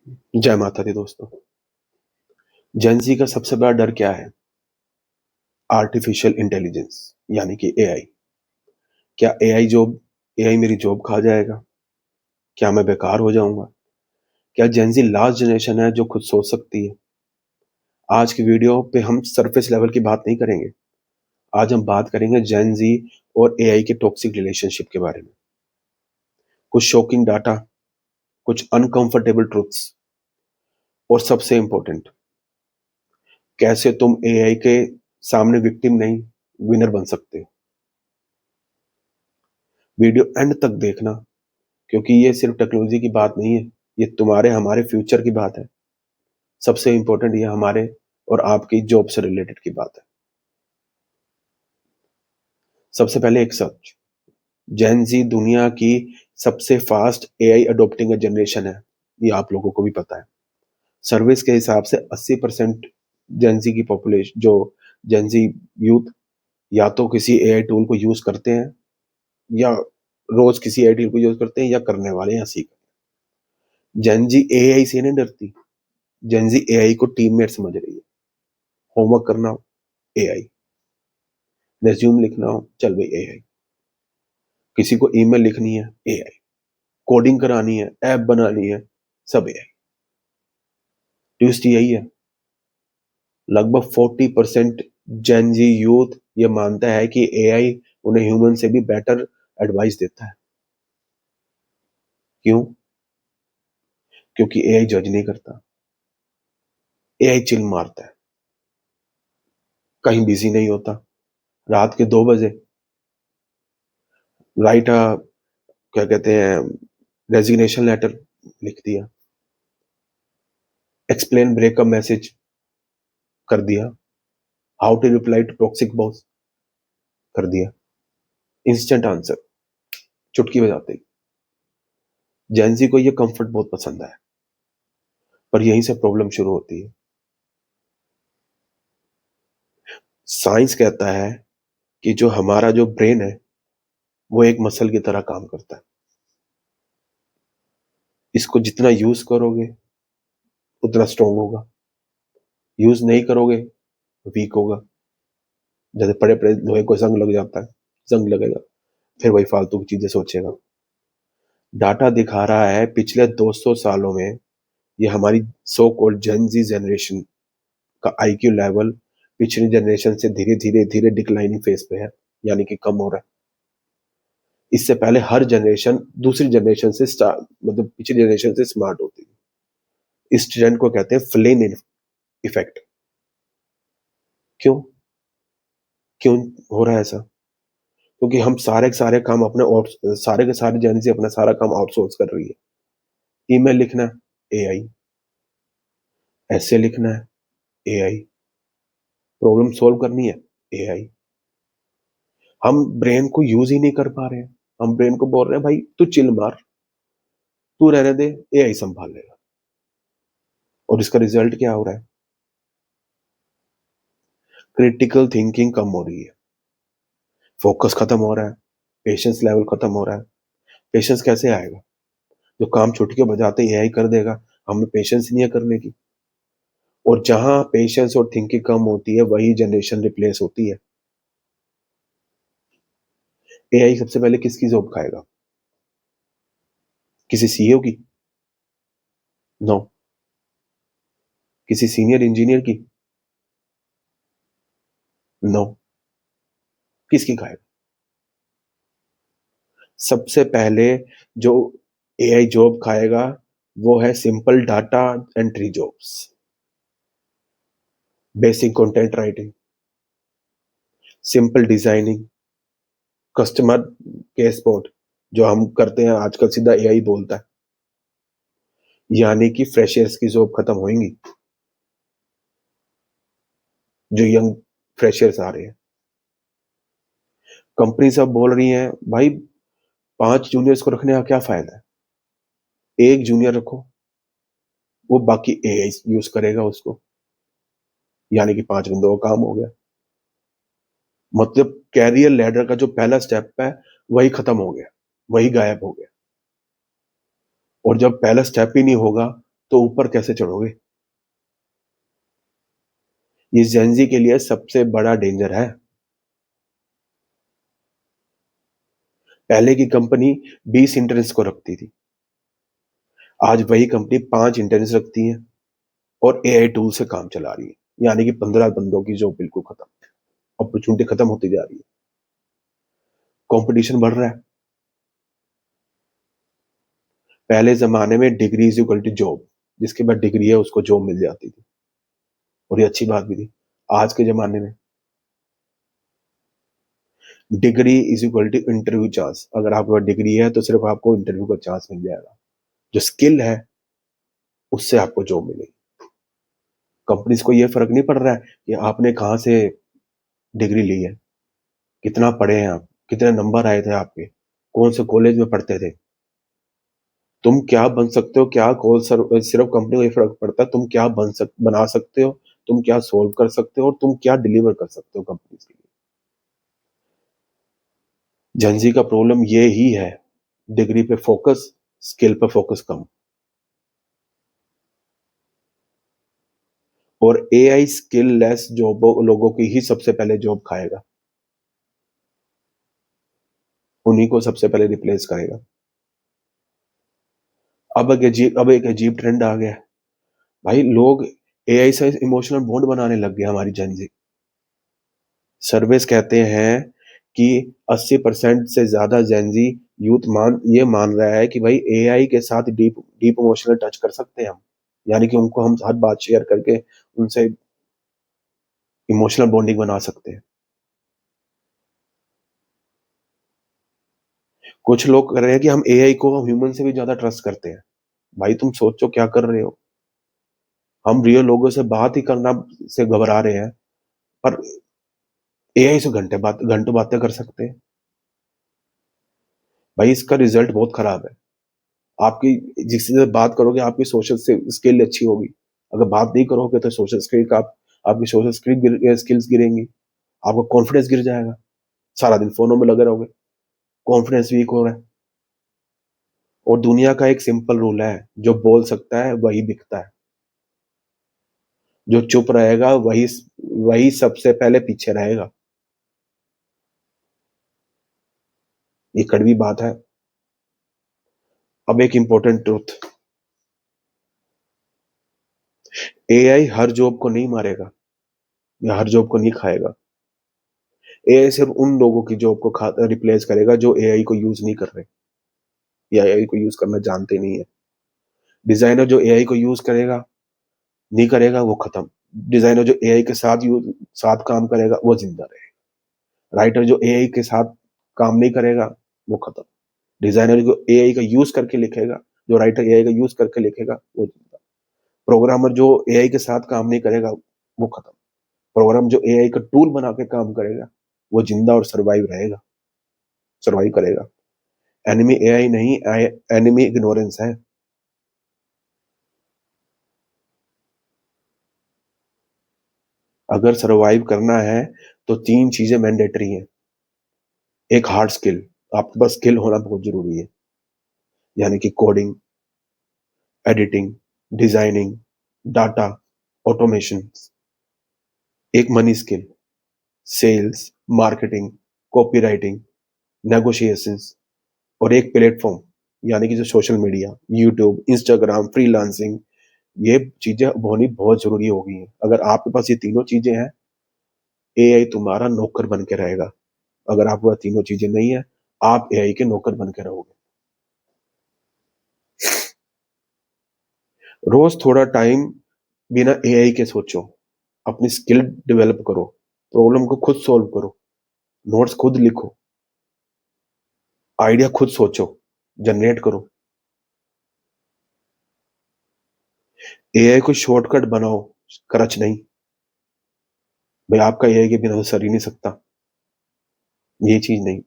जय माता दी दोस्तों। जेन ज़ी का सबसे बड़ा डर क्या है? आर्टिफिशियल इंटेलिजेंस यानी कि एआई। क्या एआई मेरी जॉब खा जाएगा? क्या मैं बेकार हो जाऊंगा? क्या जेन ज़ी लास्ट जनरेशन है जो खुद सोच सकती है? आज की वीडियो पे हम सरफेस लेवल की बात नहीं करेंगे। आज हम बात करेंगे जेन ज़ी और एआई के टॉक्सिक रिलेशनशिप के बारे में। कुछ शॉकिंग डाटा, कुछ अनकंफर्टेबल ट्रुथ्स और सबसे इंपॉर्टेंट, कैसे तुम एआई के सामने विक्टिम नहीं, विनर बन सकते हो। वीडियो एंड तक देखना, क्योंकि ये सिर्फ टेक्नोलॉजी की बात नहीं है, ये तुम्हारे हमारे फ्यूचर की बात है। सबसे इंपॉर्टेंट ये हमारे और आपकी जॉब से रिलेटेड की बात है। सबसे पहले एक सच, जेन ज़ी दुनिया की सबसे फास्ट एआई अडॉप्टिंग जनरेशन है। ये आप लोगों को भी पता है। सर्विस के हिसाब से 80% जेन ज़ी की पॉपुलेशन, जो जेन ज़ी यूथ या तो किसी एआई टूल को यूज करते हैं, या रोज किसी एआई टूल को यूज करते हैं, या करने वाले हैं, या सीख। जेन ज़ी एआई से नहीं डरती, जेन ज़ी एआई को टीममेट समझ रही है। होमवर्क करना हो, एआई। रेज्यूम लिखना हो, चल भाई एआई। किसी को ईमेल लिखनी है, एआई। कोडिंग करानी है, ऐप बनानी है, सब एआई। ट्विस्ट यही है, लगभग 40% जेन जी यूथ ये मानता है कि एआई उन्हें ह्यूमन से भी बेटर एडवाइस देता है। क्यों? क्योंकि एआई जज नहीं करता, एआई चिल मारता है, कहीं बिजी नहीं होता। रात के 2 बजे राइट क्या कहते हैं, रेजिग्नेशन लेटर लिख दिया, एक्सप्लेन ब्रेकअप मैसेज कर दिया, how to reply to toxic boss कर दिया, इंस्टेंट आंसर, चुटकी बजाते ही। जेंजी को ये कंफर्ट बहुत पसंद है, पर यहीं से प्रॉब्लम शुरू होती है। साइंस कहता है कि जो हमारा जो ब्रेन है वो एक मसल की तरह काम करता है। इसको जितना यूज करोगे उतना स्ट्रांग होगा, यूज नहीं करोगे वीक होगा। जैसे पड़े पड़े लोहे को जंग लग जाता है, जंग लगेगा, फिर वही फालतू की चीजें सोचेगा। डाटा दिखा रहा है पिछले 200 सालों में ये हमारी सो कॉल्ड जेन जी जनरेशन का आईक्यू लेवल पिछली जनरेशन से धीरे धीरे धीरे डिक्लाइनिंग फेज पे है, यानी कि कम हो रहा है। इससे पहले हर जनरेशन दूसरी जनरेशन से मतलब पिछली जनरेशन से स्मार्ट होती है। इस ट्रेंड को कहते हैं फ्लेन इफेक्ट। क्यों? क्यों हो रहा है ऐसा? क्योंकि हम सारे के सारे काम अपने सारे के सारे जन से अपना सारा काम आउटसोर्स कर रही है। ईमेल लिखना है, एआई। ऐसे लिखना है, एआई। प्रॉब्लम सोल्व करनी है, एआई। हम ब्रेन को यूज ही नहीं कर पा रहे हैं। हम ब्रेन को बोल रहे हैं भाई तू चिल मार, तू रहने दे, एआई संभाल लेगा। और इसका रिजल्ट क्या हो रहा है? क्रिटिकल थिंकिंग कम हो रही है, फोकस खत्म हो रहा है, पेशेंस लेवल खत्म हो रहा है। पेशेंस कैसे आएगा? जो काम छुटके बजाते एआई कर देगा, हमें पेशेंस नहीं है करने की। और जहां पेशेंस और थिंकिंग कम होती है वही जनरेशन रिप्लेस होती है। एआई सबसे पहले किसकी जॉब खाएगा? किसी सीईओ की? नो। किसी सीनियर इंजीनियर की? नो। किसकी खाएगा? सबसे पहले जो एआई जॉब खाएगा वो है simple data entry jobs, basic content writing, simple designing, customer के सपोर्ट, जो हम करते हैं आजकल सीधा एआई बोलता है। यानी कि फ्रेशर्स की जॉब खत्म होंगी, जो यंग फ्रेशर्स आ रहे हैं। कंपनी सब बोल रही हैं भाई 5 जूनियर्स को रखने का क्या फायदा है, एक जूनियर रखो, वो बाकी एआई यूज करेगा उसको। यानी कि 5 बंदों का काम हो गया। मतलब कैरियर लैडर का जो पहला स्टेप है वही खत्म हो गया, वही गायब हो गया। और जब पहला स्टेप ही नहीं होगा तो ऊपर कैसे चढ़ोगे? ये जेनजी के लिए सबसे बड़ा डेंजर है। पहले की कंपनी 20 इंटर्न्स को रखती थी, आज वही कंपनी 5 इंटर्न्स रखती है और एआई टूल से काम चला रही है। यानी कि 15 बंदों की जॉब बिल्कुल खत्म, अपॉर्चुनिटी खत्म होती जा रही है, कंपटीशन बढ़ रहा है। पहले जमाने में degree is equal to job, जिसके बाद डिग्री है उसको जॉब मिल जाती थी, और ये अच्छी बात भी थी। आज के जमाने में degree is equal to interview chance, अगर आपके पास डिग्री है तो सिर्फ आपको इंटरव्यू का चांस मिल जाएगा, जो स्किल है उससे आपको जॉब मिलेगी। कंपनीज को ये फर्क नहीं पड़ रहा है कि आपने कहाँ से डिग्री ली है, कितना पढ़े हैं आप, कितने नंबर आए थे आपके, कौन से कॉलेज में पढ़ते थे, तुम क्या बन सकते हो, क्या कॉल सर, सिर्फ कंपनी को ये फर्क पड़ता है तुम क्या बना सकते हो, तुम क्या सोल्व कर सकते हो और तुम क्या डिलीवर कर सकते हो कंपनी के लिए। जेंजी का प्रॉब्लम ये ही है, डिग्री पे फोकस, स्किल पे फोकस कम। और एआई स्किल लेस जॉब लोगों की ही सबसे पहले जॉब खाएगा, उन्हीं को सबसे पहले रिप्लेस करेगा। अब एक अजीब ट्रेंड आ गया है भाई, लोग एआई से इमोशनल बॉन्ड बनाने लग गए। हमारी जेंजी सर्वेस कहते हैं कि 80% से ज्यादा जेंजी यूथ मान रहा है कि भाई एआई के साथ डीप डीप इमोशनल टच कर सकते हैं हम, यानी कि उनको हम हर बात शेयर करके उनसे इमोशनल बॉन्डिंग बना सकते हैं। कुछ लोग कह रहे हैं कि हम एआई को ह्यूमन से भी ज्यादा ट्रस्ट करते हैं। भाई तुम सोचो क्या कर रहे हो, हम रियल लोगों से बात ही करना से घबरा रहे हैं, पर एआई से घंटों बातें कर सकते हैं। भाई इसका रिजल्ट बहुत खराब है। आपकी जिससे बात करोगे आपकी सोशल स्किल अच्छी होगी, अगर बात नहीं करोगे तो सोशल स्किल का आपकी सोशल स्किल्स गिरेंगी, आपका कॉन्फिडेंस गिर जाएगा, सारा दिन फोनों में लगे रहोगे, कॉन्फिडेंस वीक हो रहा है। और दुनिया का एक सिंपल रूल है, जो बोल सकता है वही बिकता है, जो चुप रहेगा वही वही सबसे पहले पीछे रहेगा। ये कड़वी बात है। अब एक इंपॉर्टेंट ट्रूथ, एआई हर जॉब को नहीं मारेगा या हर जॉब को नहीं खाएगा। एआई सिर्फ उन लोगों की जॉब को रिप्लेस करेगा जो एआई को यूज नहीं कर रहे या एआई को यूज करना जानते नहीं है। डिजाइनर जो एआई को यूज करेगा नहीं करेगा वो खत्म, डिजाइनर जो एआई के साथ काम करेगा वो जिंदा रहेगा, राइटर जो एआई के साथ काम नहीं करेगा वो खत्म, डिजाइनर जो एआई का यूज करके लिखेगा, जो राइटर एआई का यूज करके लिखेगा वो जिंदा, प्रोग्रामर जो एआई के साथ काम नहीं करेगा वो खत्म, प्रोग्राम जो एआई का टूल बना के काम करेगा वो जिंदा और सर्वाइव करेगा। एनिमी एआई नहीं, एनिमी इग्नोरेंस है। अगर सर्वाइव करना है तो 3 चीजें मैंडेटरी हैं। एक हार्ड स्किल, आपके पास स्किल होना बहुत जरूरी है, यानी कि coding, editing, designing, data, automation. एक money skill, sales, marketing, copy writing, negotiations. और एक प्लेटफॉर्म, यानी कि जो social media, YouTube, Instagram, freelancing, ये चीजें होनी बहुत जरूरी हो गई हैं। अगर आपके पास ये तीनों चीजें हैं, एआई तुम्हारा नौकर बन के रहेगा। अगर आपके पास तीनों चीजें नहीं है, आप एआई के नौकर बन के रहोगे। रोज थोड़ा टाइम बिना एआई के सोचो, अपनी स्किल डेवलप करो, प्रॉब्लम को खुद सॉल्व करो, नोट्स खुद लिखो, आइडिया खुद सोचो, जनरेट करो। एआई को शॉर्टकट बनाओ, करच नहीं। भाई आपका एआई के बिना तो सर ही नहीं सकता, ये चीज नहीं।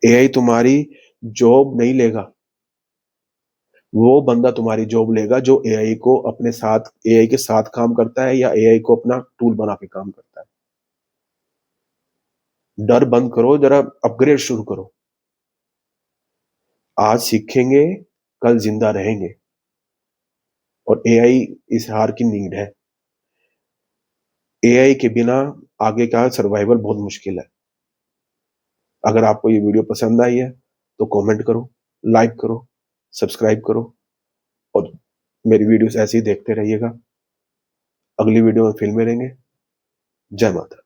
एआई तुम्हारी जॉब नहीं लेगा, वो बंदा तुम्हारी जॉब लेगा जो एआई के साथ काम करता है या एआई को अपना टूल बना के काम करता है। डर बंद करो, जरा अपग्रेड शुरू करो। आज सीखेंगे, कल जिंदा रहेंगे, और एआई इस हार की नीड है। एआई के बिना आगे का सर्वाइवल बहुत मुश्किल है। अगर आपको ये वीडियो पसंद आई है तो कमेंट करो, लाइक करो, सब्सक्राइब करो, और मेरी वीडियोस ऐसे ही देखते रहिएगा। अगली वीडियो में फिर मिलेंगे। जय माता।